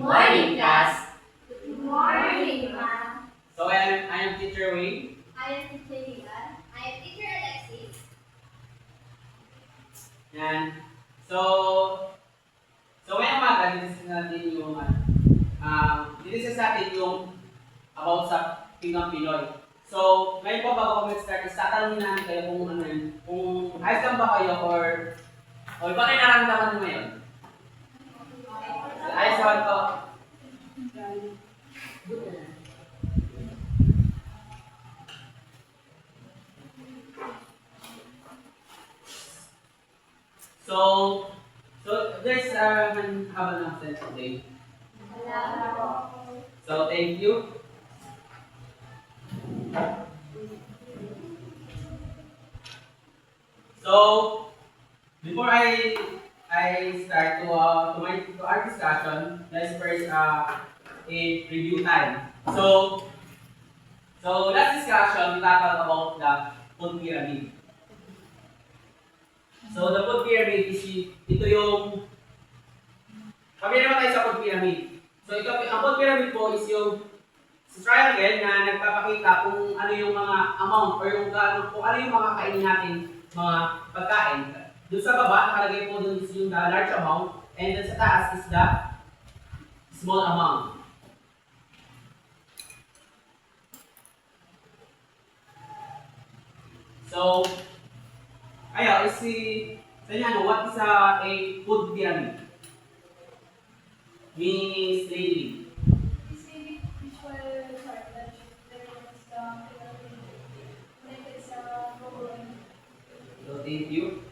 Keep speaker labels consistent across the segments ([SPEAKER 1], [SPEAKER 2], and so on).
[SPEAKER 1] morning, class.
[SPEAKER 2] Good morning, ma'am.
[SPEAKER 1] So I am teacher Wayne.
[SPEAKER 2] I am teacher Lian. I am teacher Alexis.
[SPEAKER 1] Yan. So ngayong umaga, dinisis natin yung dinisis natin yung about sa Pinang Pinoy. So, ngayon po bago kami start, is tatanungin namin kayo kung ano yun, kung ayos lang ba kayo or iba kayo nararamdaman mo ngayon? Ayos naman po. So there's have an absence today. So thank you. So before I start to our discussion, let's first a review time. So last discussion we talked about the food pyramid. So the food pyramid is ito yung kami naman tayo sa food pyramid. So ito ang food pyramid po is yung triangle na nagpapakita kung ano yung mga amount or yung kung ano yung mga kainin natin mga pagkain. Doon sa baba nakalagay po doon is yung the large amount and then sa taas is the small amount. So ayo, sa inyo, what is a food pyramid? Meaning is daily. So thank you.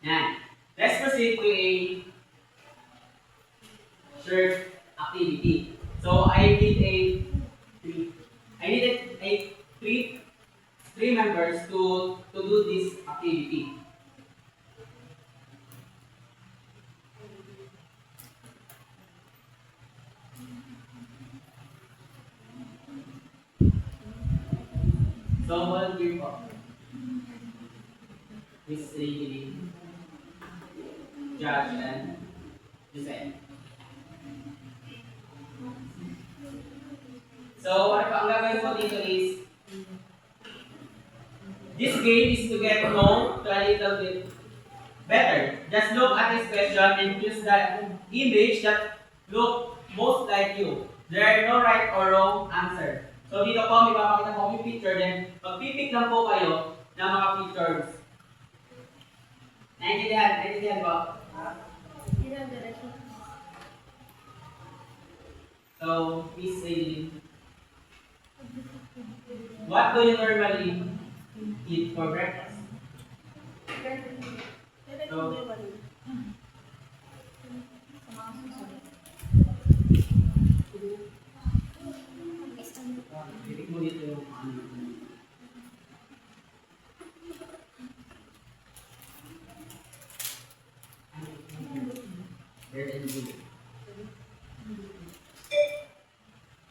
[SPEAKER 1] Yan. Let's proceed to a shared activity. So I needed three members to do this activity. So volunteer po. Miss Lady, Josh, and Giselle. So, ang gagawin ko dito is, this game is to get to know a little bit better. Just look at this question and choose the image that look most like you. There are no right or wrong answer. So, dito po, may papakita po yung picture, then magpipik lang po kayo ng mga pictures. Naintindihan po? So, please say, what do you normally eat for breakfast? So, titik mo dito yung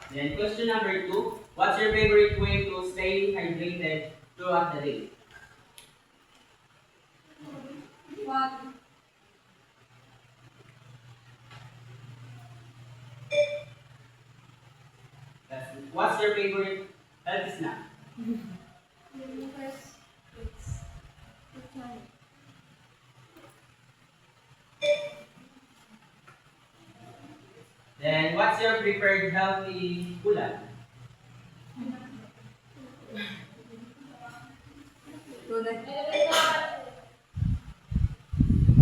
[SPEAKER 1] Then question number 2, what's your favorite way to stay hydrated throughout the day? What's your favorite healthy snack? Then what's your preferred healthy ulam?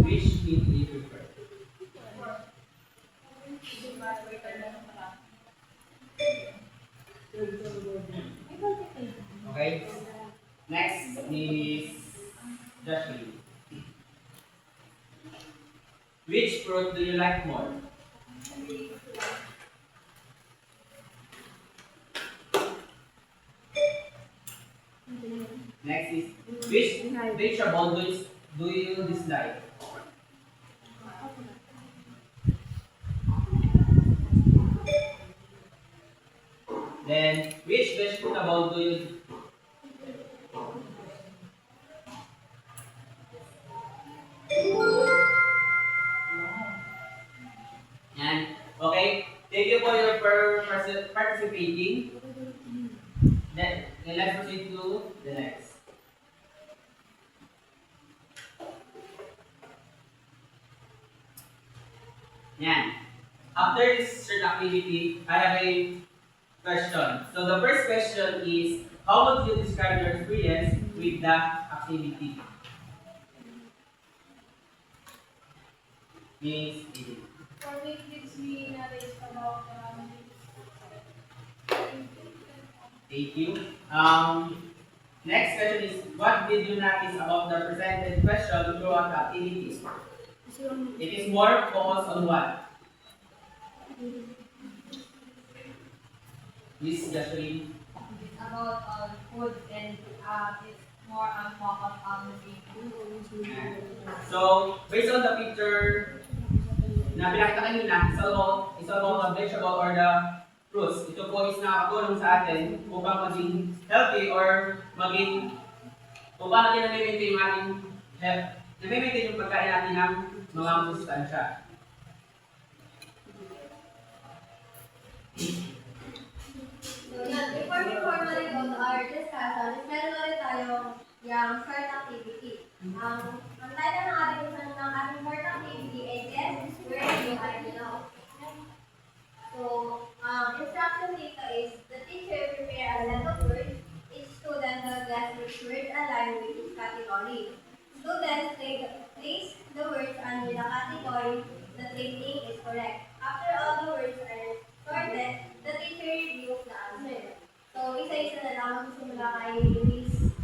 [SPEAKER 1] Which meat do you prefer? Okay. Next is Joshua. Which fruit do you like more? Next is which vegetable do you dislike? Then which vegetable do you dislike? participating. Then let's proceed to the next. Yan. After this short activity, I have a question. So the first question is, how would you describe your experience with the activity? Miss Edith.
[SPEAKER 2] For me, it gives me knowledge about
[SPEAKER 1] Thank you. Next question is, what did you notice about the presented question throughout the activity? It is more focused on what? Miss Jocelyn.
[SPEAKER 2] about food and it's more on focus on the
[SPEAKER 1] So, based on the picture na pinakita kanina, it's about the vegetable or the fruits. Ito po is nakakatulong sa atin upang maging healthy or maging kung paano natin nami-maintain yung ating health. Nami-maintain yung pagkain natin ng mga sustansya.
[SPEAKER 2] So yan, before we formally go to our discussion, meron ulit tayong yung short activity. Ang title ng ating short activity ay Guess Where You Are Now. So, instruction dito is, the teacher prepare a set of words. Each student will guess which word align with each category. Students place the words under the category that they think is correct. After all the words are sorted, the teacher reviews the answer. So, isa-isa na lang magsimula kay Miss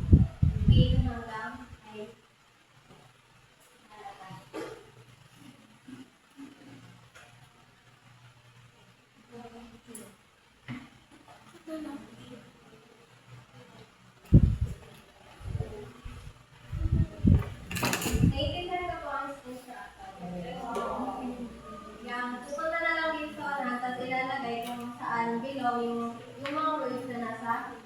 [SPEAKER 2] Pin hanggang kay naiintindihan ko po ang instruction. Yang pupunta na lang dito sa unahan, tapos ilalagay kung saan below yung mga words na nasa taas.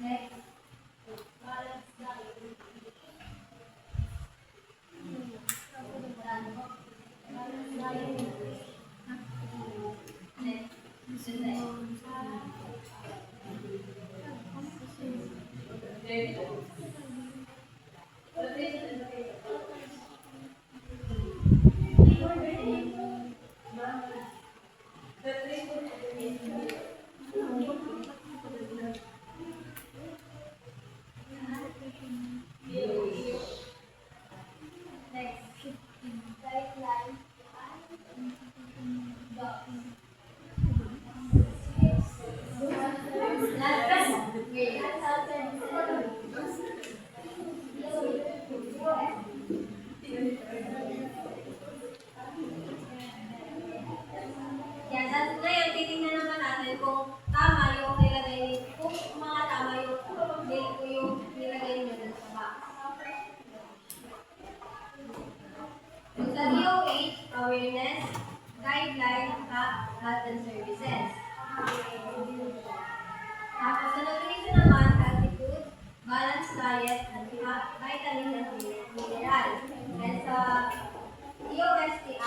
[SPEAKER 2] Next. Yan, at ngayon, titingnan naman natin kung tama yung nilagay, kung mga tama yung nilagay nyo dun sa box. Sa DOH, awareness, guideline, health and services. Tapos sa nutrition naman, altitude, balanced diet, at vitamin and mineral. And sa DOSTI,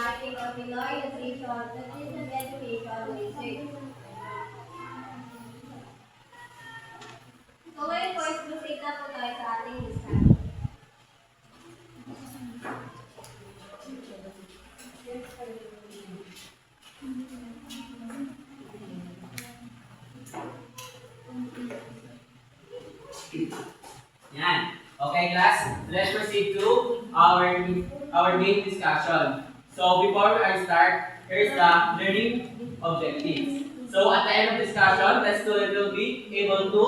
[SPEAKER 2] Pinoy Nutrition Education Research. So ngayon po, proceed na po tayo sa ating discussion.
[SPEAKER 1] Yan. Okay, class. Let's proceed to our main discussion. So before I start, here's the learning objectives. So at the end of discussion, the student will be able to,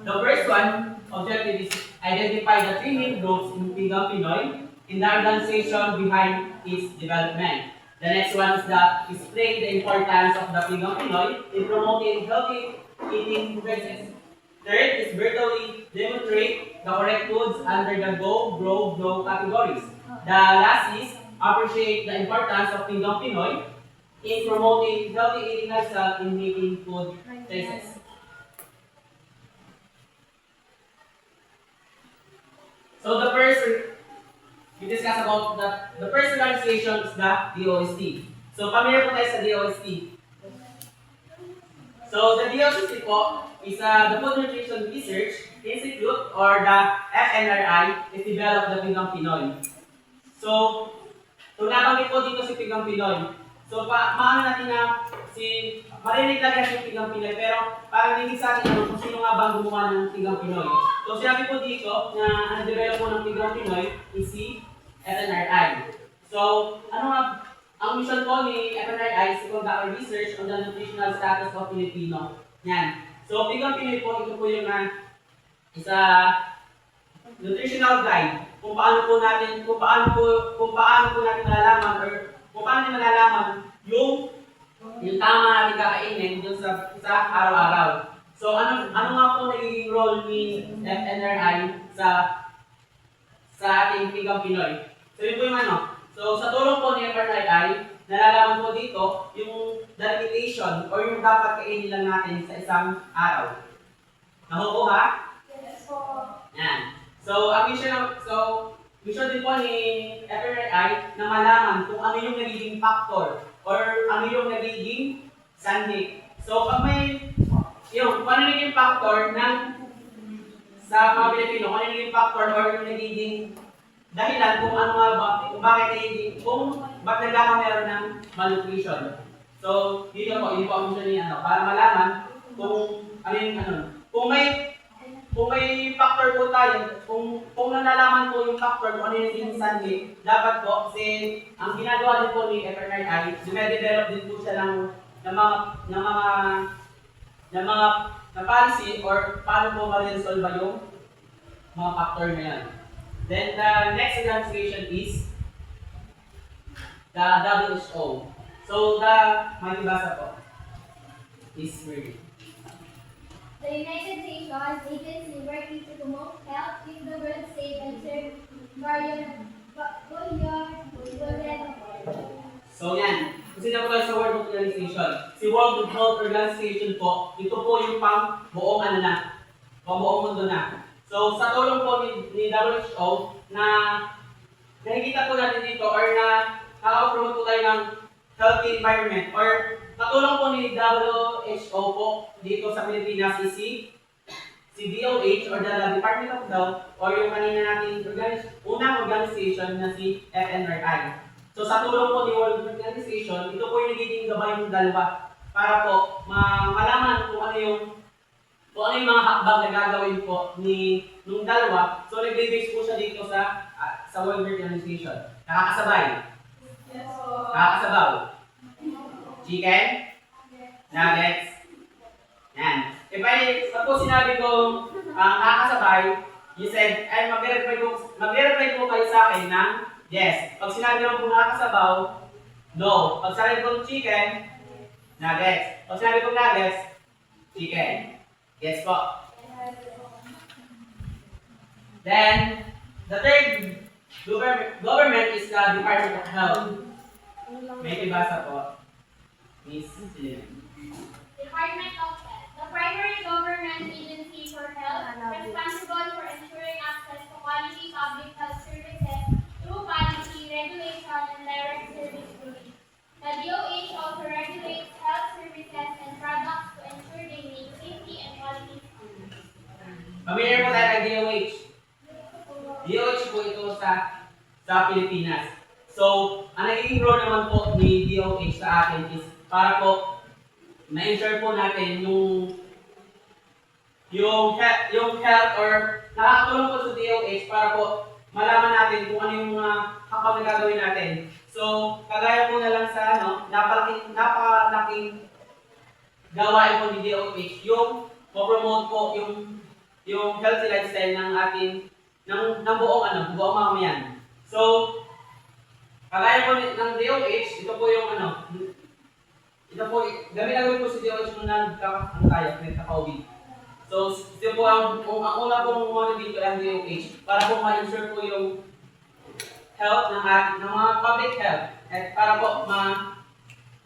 [SPEAKER 1] the first one, objective is identify the three main groups in Pigam Pinoy in the organization behind its development. The next one is that explain the importance of the Pigam Pinoy in promoting healthy eating practices. Third is virtually demonstrate the correct foods under the go, grow, glow categories. The last is appreciate the importance of Pinggang Pinoy in promoting healthy eating lifestyle in making food choices. So the first, we discuss about the first organization is the DOST. So familiar po tayo sa DOST. So the DOST po is the Food Nutrition Research Institute or the FNRI is developed the Pinggang Pinoy. So, kung nabanggit po dito si Pinggang Pinoy, so maano natin na marinig lang yan si Pinggang Pinoy, pero parang nilin sa atin kung sino nga bang gumawa ng Pinggang Pinoy. So sinabi po dito na ang develop po ng Pinggang Pinoy is si FNRI. So, ano nga, ang mission po ni FNRI is to conduct a research on the nutritional status of Filipino. Yan. So, Pinggang Pinoy po, ito po yung isa nutritional guide kung paano po natin malalaman or kung paano natin malalaman yung tama natin kakainin dun sa araw-araw. So, ano nga po nagiging role ni FNRI sa ating Pinggang Pinoy? So, yun po yung ano. So, sa tulong po ni FNRI, nalalaman po dito yung limitation or yung dapat kainin lang natin sa isang araw. Nakukuha?
[SPEAKER 2] Yes po.
[SPEAKER 1] Yan. So, ang mission din po ni FNRI na malaman kung ano yung nagiging factor or ano yung nagiging sanhi. So, pag may yung kung ano nagiging factor sa mga Pilipino, kung ano nagiging factor or yung nagiging dahilan kung ano nga ba, kung bakit nagkakameron ng malnutrition. So, dito po, yun po ang mission niya, para malaman kung ano yung kung may factor po tayo, kung nalalaman po yung factor, kung ano yung naging sanhi, dapat po, kasi ang ginagawa din po ni FNRI, dume-develop din po siya ng mga policy or paano po ma-resolve yung mga factor na yan. Then the next organization is the WHO. So may basa po is reading.
[SPEAKER 2] The United Nations agency working to promote health, keep the world safe, and serve
[SPEAKER 1] So yan, kasi na po tayo sa World Health Organization. Si World Health Organization po, ito po yung pang buong mundo na. So sa tulong po ni WHO na nakikita po natin dito or na nakaka-promote po tayo ng healthy environment or katulong po ni WHO po dito sa Pilipinas is si DOH or the Department of Health or yung kanina natin unang organization na si FNRI. So sa tulong po ni World Health Organization, ito po yung nagiging gabay ng dalawa para po malaman kung ano yung mga hakbang na gagawin po nung dalawa. So nagbe-base po siya dito sa World Health Organization. Nakakasabay.
[SPEAKER 2] Yes po.
[SPEAKER 1] Nakakasabaw. Chicken? Nuggets? Yan. Pag po sinabi kong nakakasabay, you said, ay mag-reply po kayo sa akin ng yes. Pag sinabi ko po nakakasabaw, no. Pag sinabi kong chicken, nuggets. Pag sinabi kong nuggets, chicken. Yes po. Then, the third government is the Department of Health. May ibasa po. Miss Lynn.
[SPEAKER 3] Department of Health, the primary government agency for health, responsible for ensuring access to quality public health services through policy, regulation, and direct service delivery. The DOH also regulates health services and products to ensure they meet safety and quality standards.
[SPEAKER 1] Familiar po tayo kay DOH. DOH po ito sa Pilipinas. So, ang nagiging role naman po ni DOH sa atin is para po ma-ensure po natin yung yung health or nakakatulong po sa DOH para po malaman natin kung ano yung mga hakbang na gagawin natin. So, kagaya po na lang sa napakalaking gawain po ni DOH, yung promote po yung healthy lifestyle ng ating ng buong buong mamamayan. So, kagaya po ng DOH, ito po yung ito po, gawin po si DOH kung nagkaka-COVID. So, ito po ang una pong umano dito ang DOH para po ma-ensure po yung health ng mga public health at para po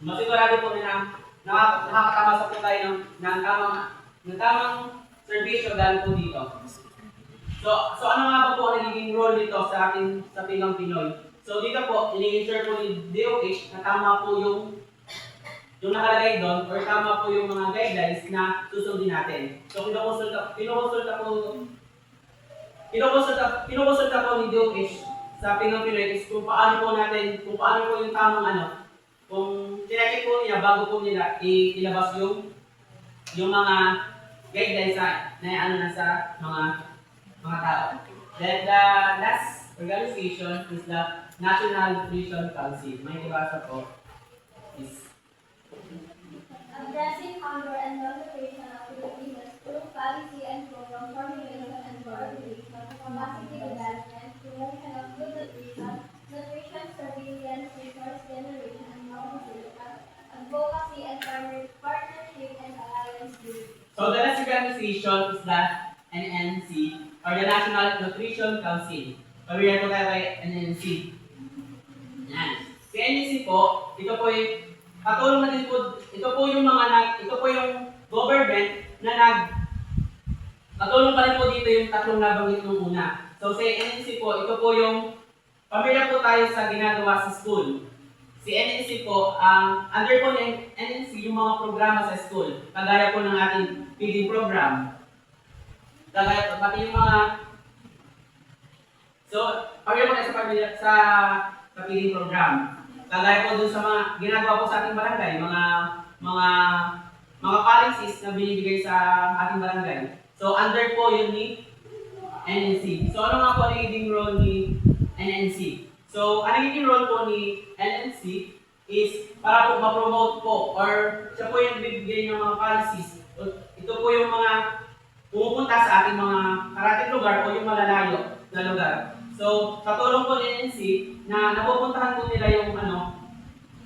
[SPEAKER 1] masigurado po na nakakatama po tayo ng tamang serbisyo dahil po dito. So ano nga ba po ang nagiging role dito sa Pinggang Pinoy? So dito po, ini-ensure po ni DOH na tama po yung nakalagay doon or tama po yung mga guidelines na susundin natin. So kinukonsulta po ni DOH sa Pinggang Pinoy is kung paano po yung tamang kung chinecheck po niya bago po nila ilabas yung mga guidelines na sa mga tao. Then the last organization is the National Nutrition Council. May ibasa po is
[SPEAKER 2] Addressing hunger and malnutrition of Filipinos through policy and program formulation and coordination, capacity development, promotion of good nutrition, nutrition surveillance, resource generation, and mobilization, advocacy and partnership and alliance building.
[SPEAKER 1] so the last organization is the NNC or the National Nutrition Council. Pamilya po tayo kay NNC. Yan. Si NNC po, ito po yung katulong na din po, ito po yung government na katulong pa rin po dito yung tatlong nabanggit nung una. So si NNC po, ito po yung pamilya po tayo sa ginagawa sa school. Si NNC po, under po ng NNC yung mga programa sa school. Kagaya po ng ating feeding program. Kagaya pati yung mga pamilya po tayo sa pamilya sa feeding program. Kagaya po dun sa mga ginagawa po sa ating barangay, mga policies na binibigay sa ating barangay. So under po yun ni NNC. So ano nga po ang nagiging role ni NNC? So ang nagiging role po ni NNC is para po ma-promote po or siya po yung bibigay ng mga policies. Ito po yung mga pumupunta sa ating mga karating lugar o yung malalayo na lugar. So, sa tulong po ni NNC na napupuntahan po nila yung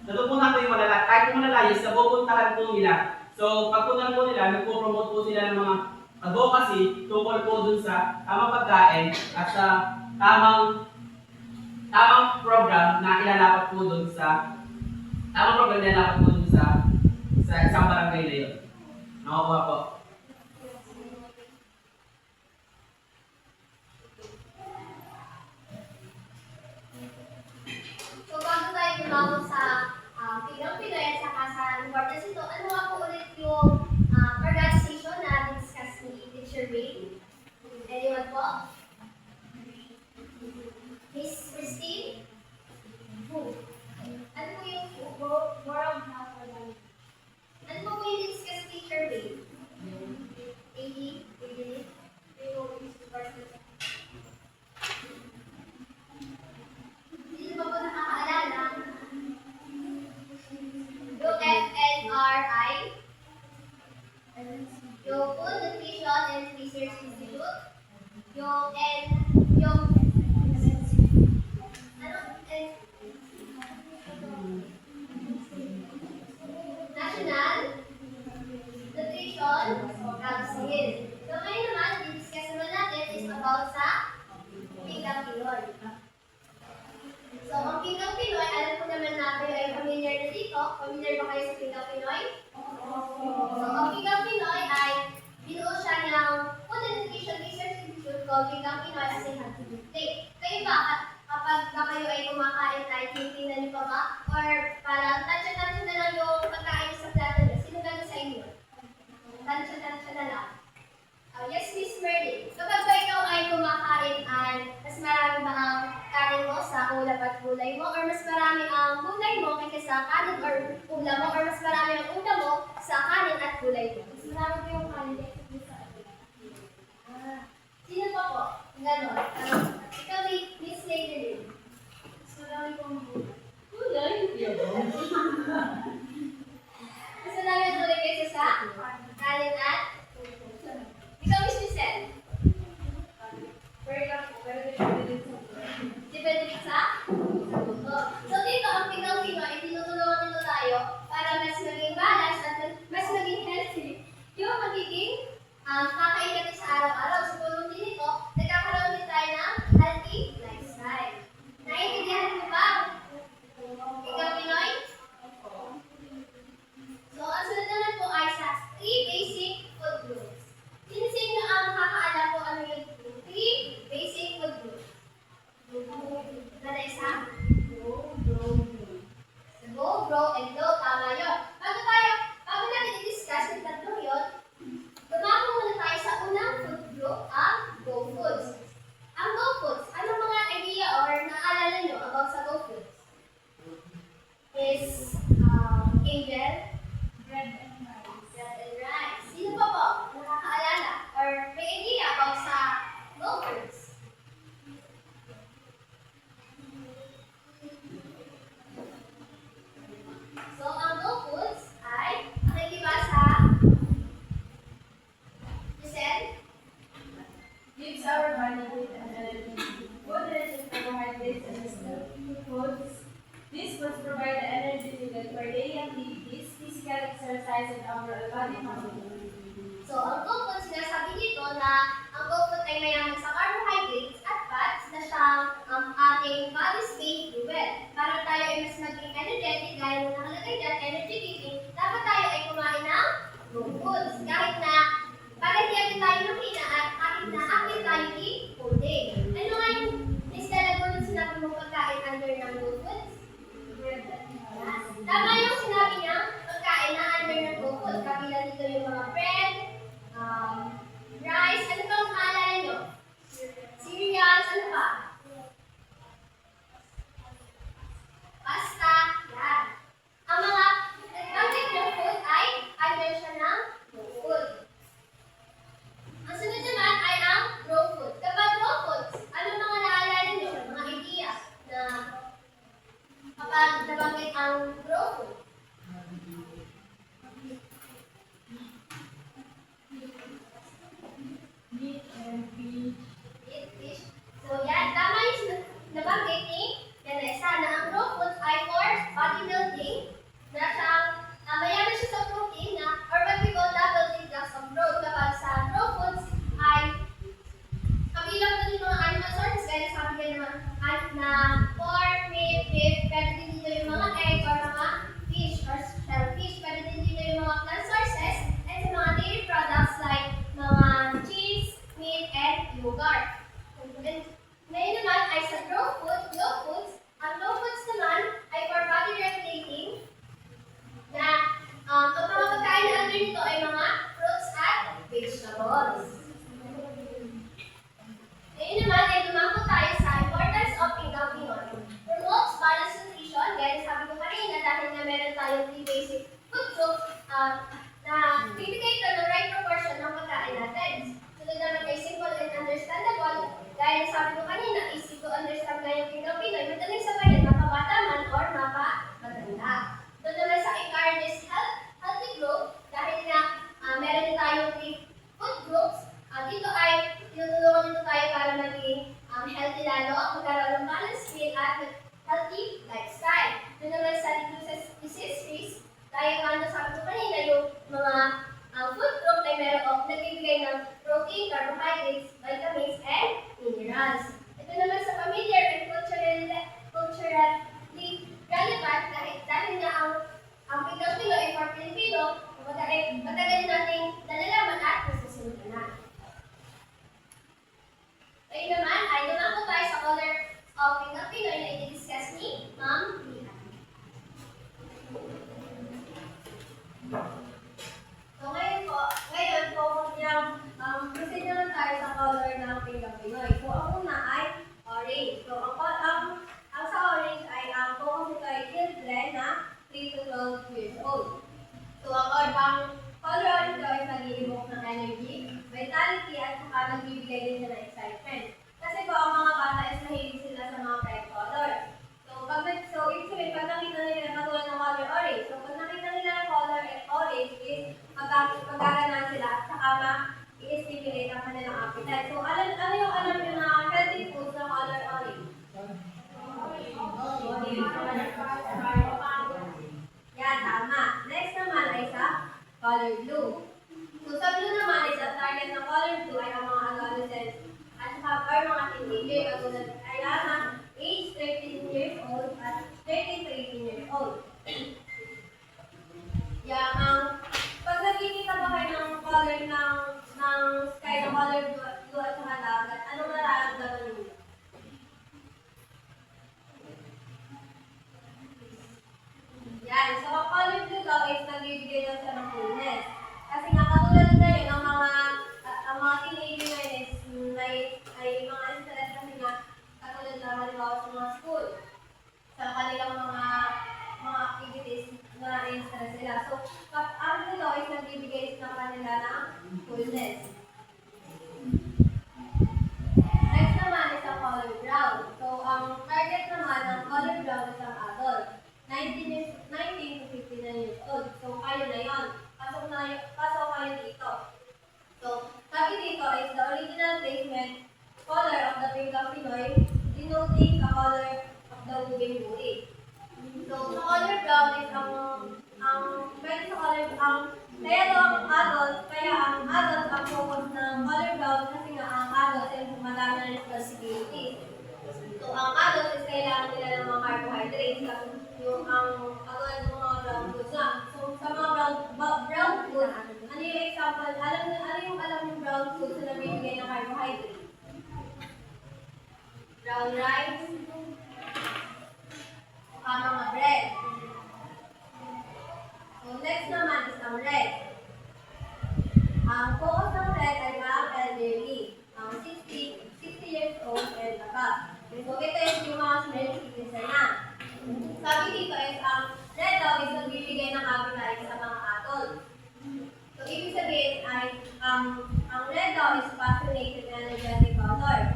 [SPEAKER 1] napupuntahan po yung malalayo, kahit yung malalayos, napupuntahan po nila. So, pagpuntahan po nila, nagpo-promote po sila ng mga advocacy tungkol po dun sa tamang pagkain at sa tamang program na ilalapat po dun sa isang barangay na yun. Nakukuha po.
[SPEAKER 2] So, bago tayo tumawag sa Pinggang Pinoy at saka sa importance ito, ano nga po ulit yung organization na discuss ni Teacher Ray? Anyone po? Miss Christine? Who? Ano po yung World Health Organization? Ano po yung discuss Teacher Ray? AD? Hindi ba po nakakaalala? Yung FNRI, yung Food Nutrition and Research Institute, yung National Nutrition Council. So ngayon naman, i-discuss naman natin is about sa Pinggang Pinoy. So, ang Pinggang Pinoy, alam ko naman na kayo ay familiar na dito. Familiar ba kayo sa Pinggang Pinoy? So, ang Pinggang Pinoy ay binuo siya ng Food and Nutrition Research Institute called Pinggang Pinoy as a healthy birthday. Kayo ba, kapag kayo ay kumakain ay tinitingnan niyo pa ba? Or parang tansya-tansya na lang yung pagkain sa plato niyo? Sino gano'n sa inyo? Tansya-tansya na lang. Yes, Miss Merlin. Kapag ba ikaw ay kumakain ay mas marami ba ang kanin mo sa ulam at gulay mo? Or mas marami ang gulay mo kaysa sa kanin or ulam mo? Or mas marami ang ulam mo sa kanin at gulay mo? Mas marami po yung kanin kaysa sa ulam. kakain natin sa araw-araw. Sa tulong din ito, nagkakaroon din tayo ng healthy lifestyle. Naiintindihan mo ba? Ikaw, Pinoy? So, ang sunod naman po ay sa 3 basic food groups. Sino sa inyo ang nakakaalam po ano yung 3 basic food groups? Nada isa? Go, grow, and glow. Tama yun. Bago natin i-discuss yung tatlong yun, dumako muna tayo sa unang food group, ang Go Foods. Ang Go Foods, anong mga idea or naalala nyo about sa Go Foods? Is, Angel?
[SPEAKER 3] Bread and rice.
[SPEAKER 2] Bread and rice. Sino pa po nakakaalala or may idea about sa Go Foods? So, ang Go Foods ay nakikibasa Giselle?
[SPEAKER 4] Gives our body with energy. Food rich in carbohydrates and healthy foods. These foods provide the energy needed for daily activities, physical exercise, and overall body functioning.
[SPEAKER 2] So, ang Go Foods, sinasabi dito na ang Go Food ay mayaman sa carbohydrates at fats na siyang ating body's main fuel. Para tayo ay mas maging energetic, gaya ng nakalagay dyan, energy giving, dapat tayo ay kumain ng Go Foods. Kahit hindi agad tayo makina at kahit na active tayo all day. Ano nga yung listala ko nung sinabi mo pagkain under ng Go Foods? Tama yung sinabi niya, pagkain na under ng Go Foods. Kabilang dito yung mga bread, rice, ano pa ang maalala nyo? Cereals, ano pa? Pasta, yan. Ang mga nagbanggit ng food ay under siya ng Go Food. Ang sunod naman ay ang raw food. Kapag raw foods, ano mga naalala nyo? Mga idea na kapag nabanggit ang raw food?
[SPEAKER 4] Meat and fish.
[SPEAKER 2] Eat fish. So yan, tama yung nabanggit ni Vanessa na ang raw foods ay for bodybuilding na siyang mayaman siya sa protein na or what we call double index of growth. Kapag sa raw foods ay kabilang din yung mga animal sources gaya sabi ka naman na pork, meat, beef, pwede din dito yung mga eggs or mga fish or shellfish, pwede din dito yung mga plant sources and sa mga dairy products like mga cheese, meat, and yogurt. And ngayon naman ay sa raw foods, ang raw foods naman ay for body regulating na ang mga pagkain na under nito ay mga fruits at vegetables. Ngayon naman ay dumako tayo sa importance of Ikaw Pinoy. Promotes balanced nutrition, gaya sabi ko kanina dahil na meron tayong 3 basic food groups na bibigay ito ng right proportion ng pagkain natin. Sunod naman ay simple and understandable, gaya sabi ko kanina, easy to understand na yung Ikaw Pinoy, madaling sabayan, mapabata man or mapatanda. Doon naman sa encourages healthy growth, dahil nga meron din tayong 3 food groups, dito ay tinutulungan nito tayo para maging healthy lalo, magkaroon ng balanced meal at healthy lifestyle. Doon naman sa reduces disease risk, dahil nga sabi ko kanina yung mga food group ay meron nagbibigay ng protein, carbohydrates, vitamins, and minerals. Ito naman sa familiar and culturally relevant dahil nga ang Ikaw Pinoy ay for Filipino, matagal nating nalalaman at nasusunod na. Ngayon naman ay dumako tayo sa color of Ikaw Pinoy na i-discuss ni Ma'am Liha.
[SPEAKER 4] So ngayon po, proceed naman tayo sa color ng Ikaw Pinoy. So ang una ay orange. So ang sa orange ay ang focus ito ay children na 3 to 12 years old. So ang color orange ito ay nag-i-evoke ng energy, vitality, at saka nagbibigay din siya ng excitement. Kasi po ang mga bata is mahilig sila sa mga bright colors. So ibig sabihin, pag nakita nila katulad ng color orange, so pag nakita nila ang color orange is magkaganan sila at saka i-stimulate ang kanilang appetite. So ano yung alam nyo na healthy foods na color orange? Yan, tama. Next naman ay sa color blue. So sa blue naman is ang target
[SPEAKER 2] dito is the original placement color of the Pinggang Pinoy, denoting the color of the moving buri. So, sa color brown is pwede sa color, kaya to ang adult, kaya ang adult ang focus ng color brown kasi nga ang adult ay madami na responsibility. So, ang adult is kailangan nila ng mga carbohydrates, ang katulad ng mga brown foods nga. So, sa mga brown foods, ano yung example, alam yung brown foods na nabibigay ng carbohydrates? Brown rice, mga bread. So, next naman is ang red. Ang focus ng red ay ang elderly, ang 60 years old and above. So, ito yung mga senior citizen na. Sabi dito is ang red daw is nagbibigay ng appetite sa mga adult. So, ibig sabihin ay ang red daw is passionate and energetic color.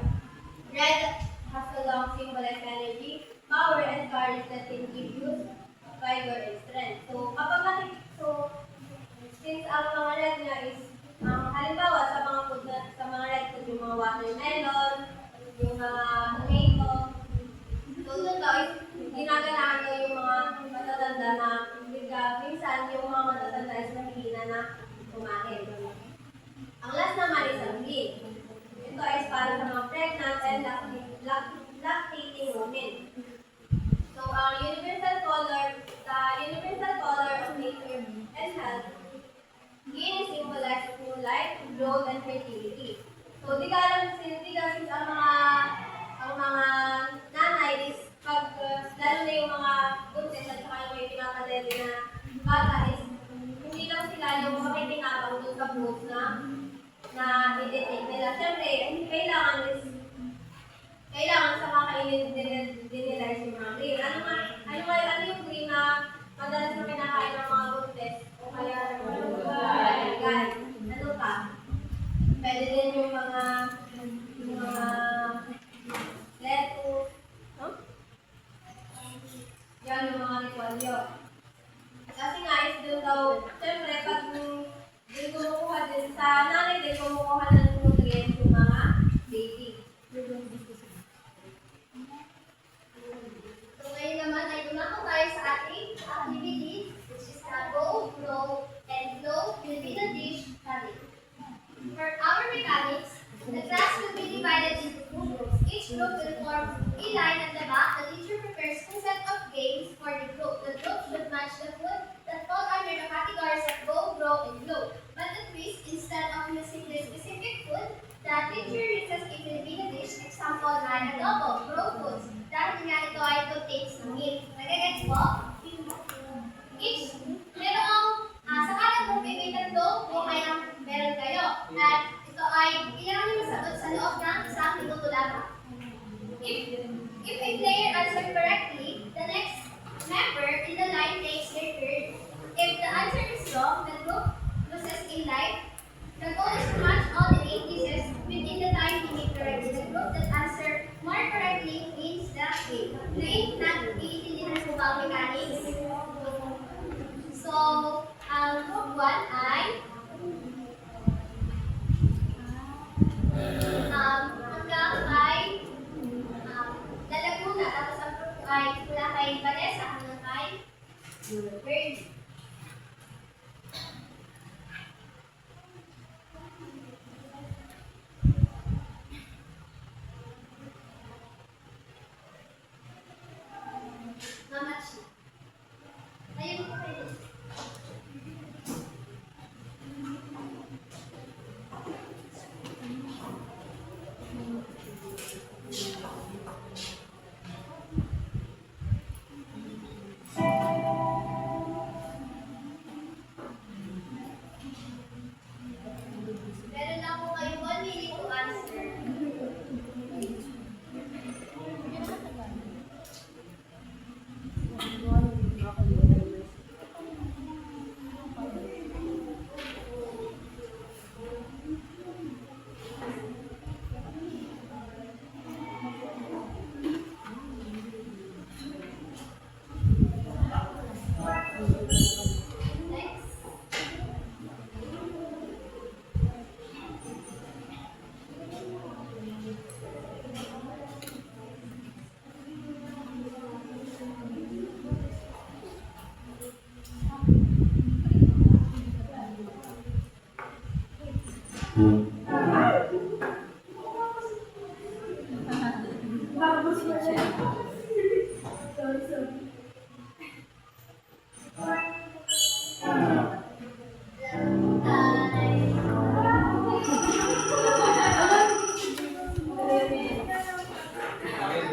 [SPEAKER 2] Red has a long symbolize energy, power, and courage that can give you fiber and strength. So, since ang mga red nga is, halimbawa sa mga food sa mga red food, yung mga watermelon, yung mga tomato, so doon daw is ginaganahan daw yung mga matatanda na minsan yung mga matatanda is mahihina na kumain. Ang last naman is ang green. Ito is para sa mga pregnant and lactating women. So, ang universal color of nature and health, green is symbolized new life, growth, and fertility. So, di kasi ang mga nanay is pag, lalo na yung mga buntis at saka yung may pinakadeli na bata is, hindi lang sila yung makikinabang doon sa fruits na i-detect nila. Siyempre, kailangan sa kakainin din nila yung mga green. Ano yung green na madalas na kinakain ng mga buntis o kaya guys? Ano pa? Pwede din yung mga lettuce, yan yung mga repolyo. Kasi nga is doon daw, siyempre pag din kumukuha din sa nanay din kumukuha ng nutrients yung mga baby.
[SPEAKER 4] So ngayon naman ay dumako tayo sa ating activity, which is the Go, Grow, and Glow Filipino Dish Challenge. For our mechanics, the class will be divided into two groups. Each group will form a line at the back. The teacher prepares a set of games for the group. The group should match the food that fall under the categories of Go, Grow, and Glow. But the twist, instead of using the specific food, the teacher uses a Filipino dish, example like adobo, grow foods. Dahil nga ito ay contains ng meat. Nagagets po? Each, sa kada group ay may tatlo kung meron kayo. At ito ay kailangan nyo masagot sa loob ng isang tinutularan. If a player answered correctly, the next member in the line takes their turn. If the answer is wrong, the group loses a life. The goal is to match all the 8 dishes within the time limit correctly. The group that answered more correctly wins the game. Ngayon, nag-iintindihan po ba ang mechanics? So, ang group 1 ay hanggang ay lalag muna. Tapos ang group 2 ay mula kay Vanessa hanggang kay Bernie. Mamatch na. Ayun po kayo.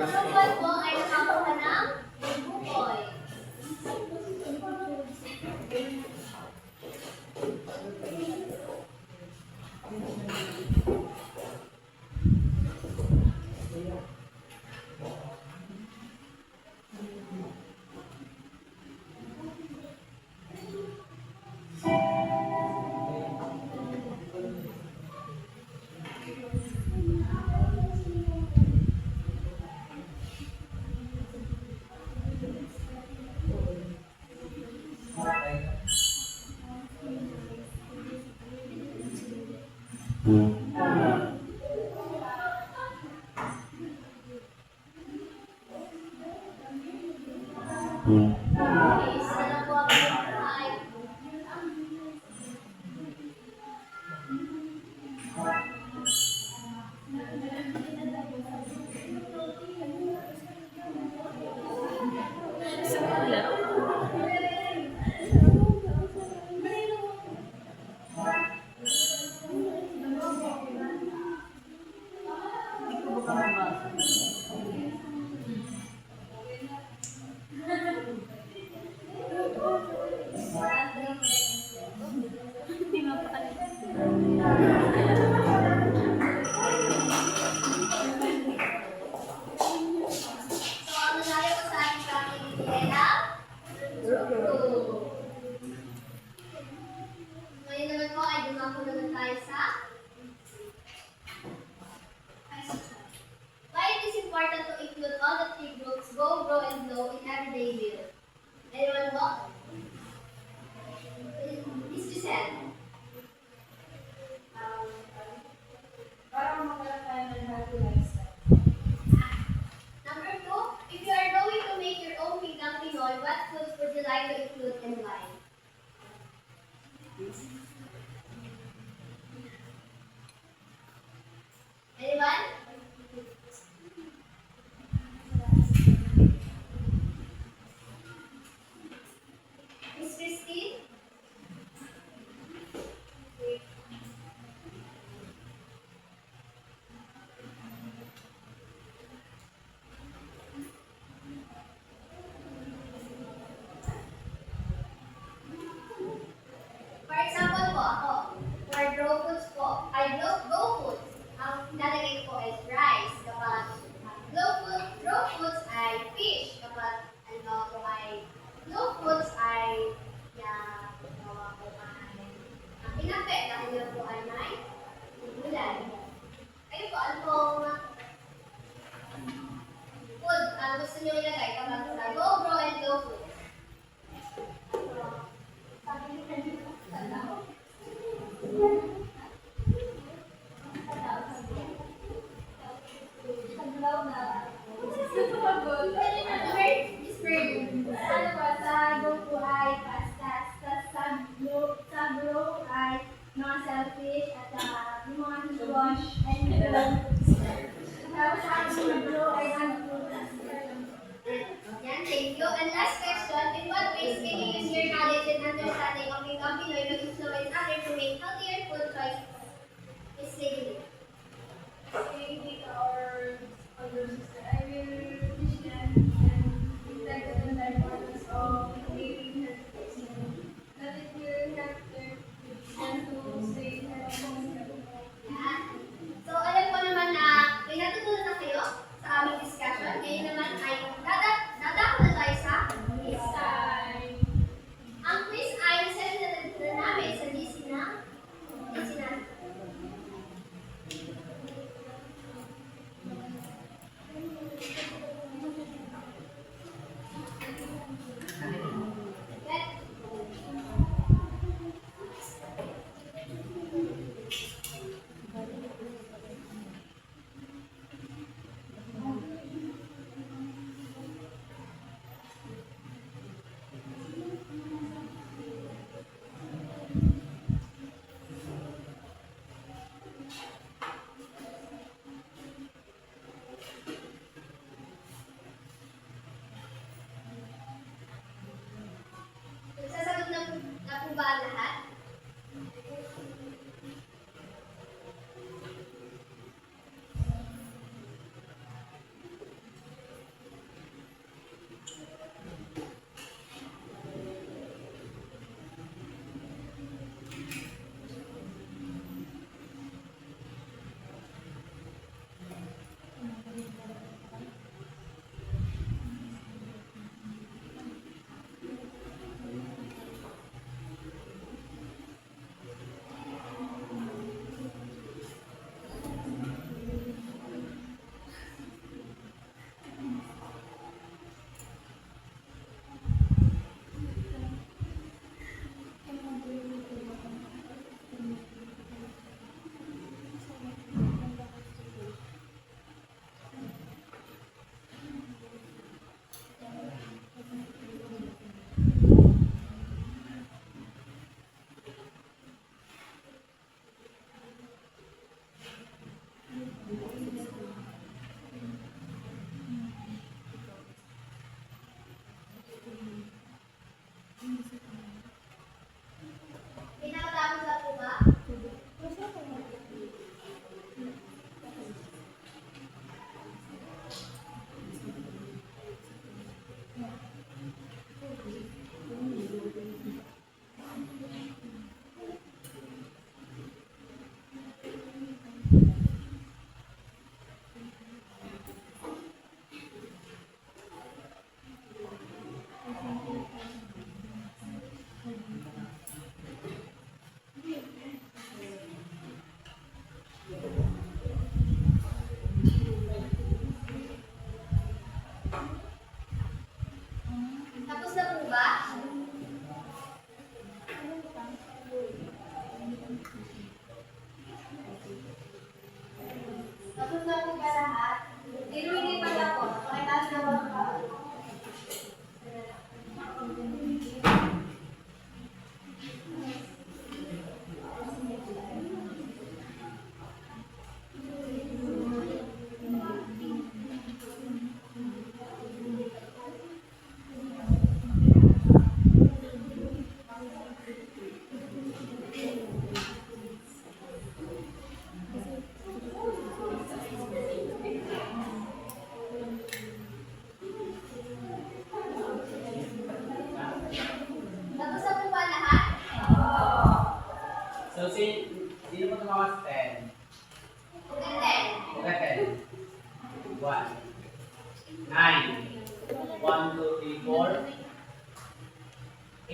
[SPEAKER 4] Tungkol po ay nakakuha ng bukoy. Isa na po ang buhay. So, ang nangyari po sa ating pamilya ay ngayon naman po ay dumako naman tayo sa why it is important to include all the three groups go, grow, and glow in everyday meal. Anyone po? Miss Giselle.
[SPEAKER 2] Para magkaroon tayo ng healthy lifestyle.
[SPEAKER 4] Number 2, if you are going to make your own Pinggang Pinoy, what foods would you like to include and why? Anyone? Miss Christine? For example po, ako, for grow foods po, ay grow foods, ang lalagay ko is rice. Kapag grow foods ay fish. Kapag ano po ay grow foods ay gawa po ay inape. Dahil yun po ay may gulay. Ayun po, ano pong food ang gusto nyo ilagay kapag sa go, grow, and grow foods?
[SPEAKER 2] Ano ba, sa go po ay pastas, sa grow ay mga selfish at yung mga hibon and tapos sa grow ay
[SPEAKER 4] Yan, thank you. And last question, in what ways can you use your knowledge and understanding of Pinggang Pinoy to influence others to make healthier food choices? Miss Lady.
[SPEAKER 2] Maybe our older sister, I will teach them and reflect on the importance of making healthy choices. That it will help them to stay healthy.
[SPEAKER 4] Yan.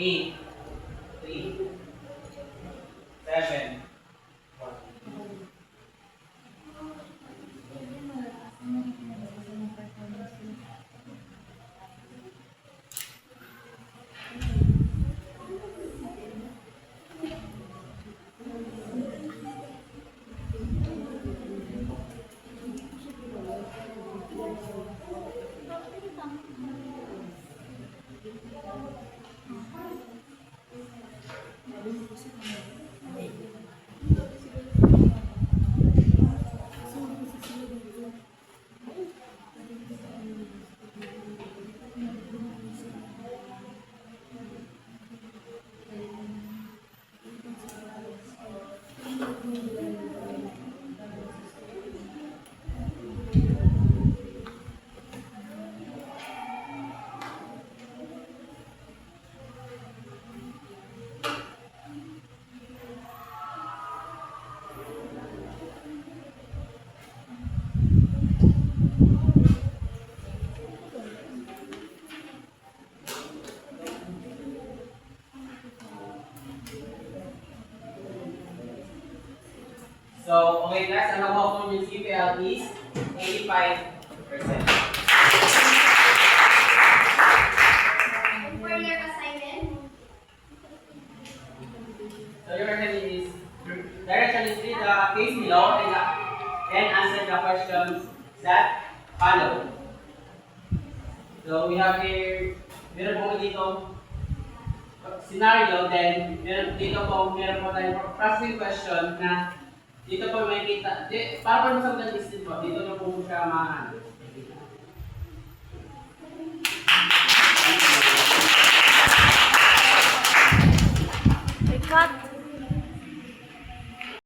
[SPEAKER 1] 8, 3, 7, 1. So, okay class, ang nakuha ko yung CPL is 85%.
[SPEAKER 2] And for your assignment,
[SPEAKER 1] So, your assignment is direction is read the case below and answer the questions that follow. So, we have here, meron po dito scenario, then meron po tayong processing question na dito po may kita, para po masagot ang listed po, dito na po siya